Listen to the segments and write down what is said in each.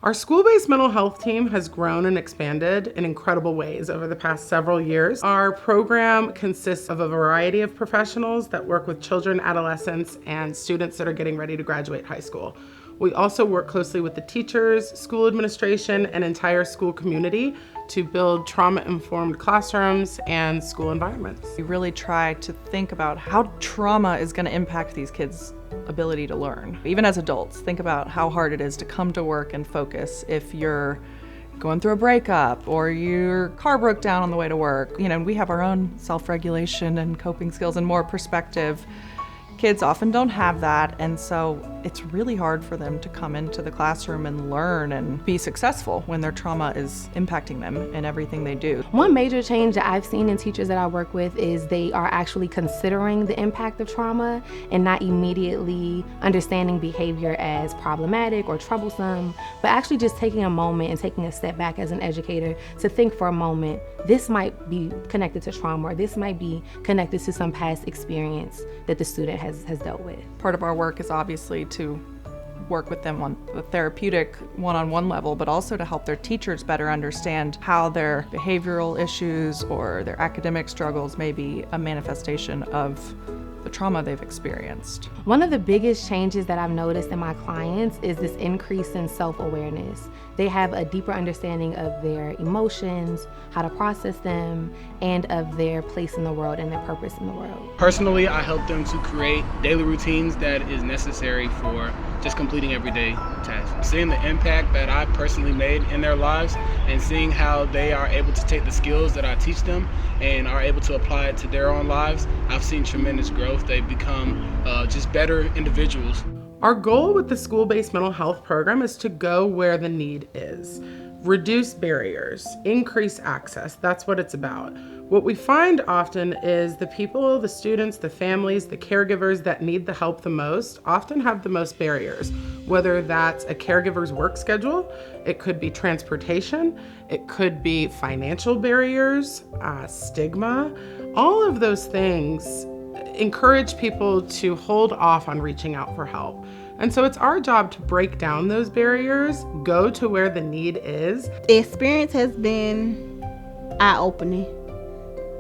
Our school-based mental health team has grown and expanded in incredible ways over the past several years. Our program consists of a variety of professionals that work with children, adolescents, and students that are getting ready to graduate high school. We also work closely with the teachers, school administration, and entire school community to build trauma-informed classrooms and school environments. We really try to think about how trauma is going to impact these kids' ability to learn. Even as adults, think about how hard it is to come to work and focus if you're going through a breakup or your car broke down on the way to work. You know, we have our own self-regulation and coping skills and more perspective. Kids often don't have that, and so it's really hard for them to come into the classroom and learn and be successful when their trauma is impacting them in everything they do. One major change that I've seen in teachers that I work with is they are actually considering the impact of trauma and not immediately understanding behavior as problematic or troublesome, but actually just taking a moment and taking a step back as an educator to think for a moment, this might be connected to trauma, or this might be connected to some past experience that the student has dealt with. Part of our work is obviously to work with them on the therapeutic one-on-one level, but also to help their teachers better understand how their behavioral issues or their academic struggles may be a manifestation of the trauma they've experienced. One of the biggest changes that I've noticed in my clients is this increase in self-awareness. They have a deeper understanding of their emotions, how to process them, and of their place in the world and their purpose in the world. Personally, I help them to create daily routines that is necessary for just completing everyday tasks. Seeing the impact that I've personally made in their lives and seeing how they are able to take the skills that I teach them and are able to apply it to their own lives, I've seen tremendous growth. They've become just better individuals. Our goal with the school-based mental health program is to go where the need is. Reduce barriers, increase access, that's what it's about. What we find often is the people, the students, the families, the caregivers that need the help the most often have the most barriers, whether that's a caregiver's work schedule, it could be transportation, it could be financial barriers, stigma. All of those things encourage people to hold off on reaching out for help. And so it's our job to break down those barriers, go to where the need is. The experience has been eye-opening.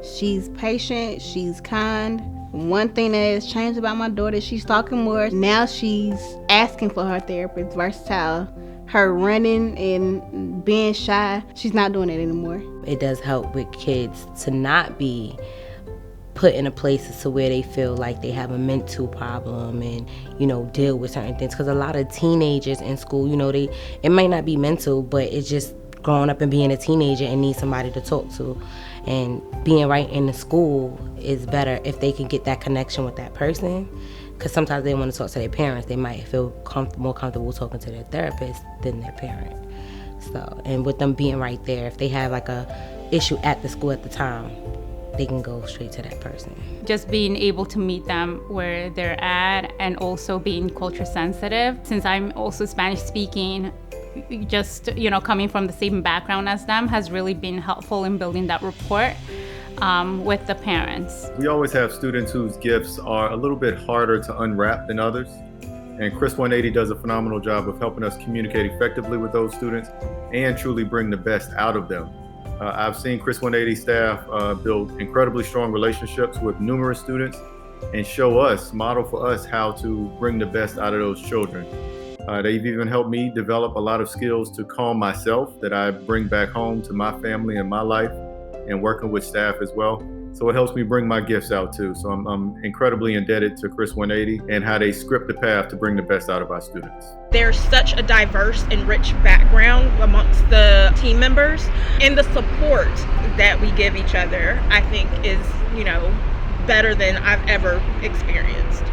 She's patient, she's kind. One thing that has changed about my daughter, she's talking more. Now she's asking for her therapist, versatile. Her running and being shy, she's not doing it anymore. It does help with kids to not be put in a place to where they feel like they have a mental problem and, you know, deal with certain things. Because a lot of teenagers in school, you know, it might not be mental, but it's just growing up and being a teenager and need somebody to talk to. And being right in the school is better if they can get that connection with that person. Because sometimes they want to talk to their parents. They might feel more comfortable talking to their therapist than their parent. So, and with them being right there, if they have like a issue at the school at the time, they can go straight to that person. Just being able to meet them where they're at and also being culture sensitive. Since I'm also Spanish speaking, just, you know, coming from the same background as them has really been helpful in building that rapport with the parents. We always have students whose gifts are a little bit harder to unwrap than others. And Chris 180 does a phenomenal job of helping us communicate effectively with those students and truly bring the best out of them. I've seen Chris 180 staff build incredibly strong relationships with numerous students and model for us how to bring the best out of those children. They've even helped me develop a lot of skills to calm myself that I bring back home to my family and my life and working with staff as well. So it helps me bring my gifts out too. So I'm incredibly indebted to Chris 180 and how they script the path to bring the best out of our students. There's such a diverse and rich background amongst the team members, and the support that we give each other, I think, is, you know, better than I've ever experienced.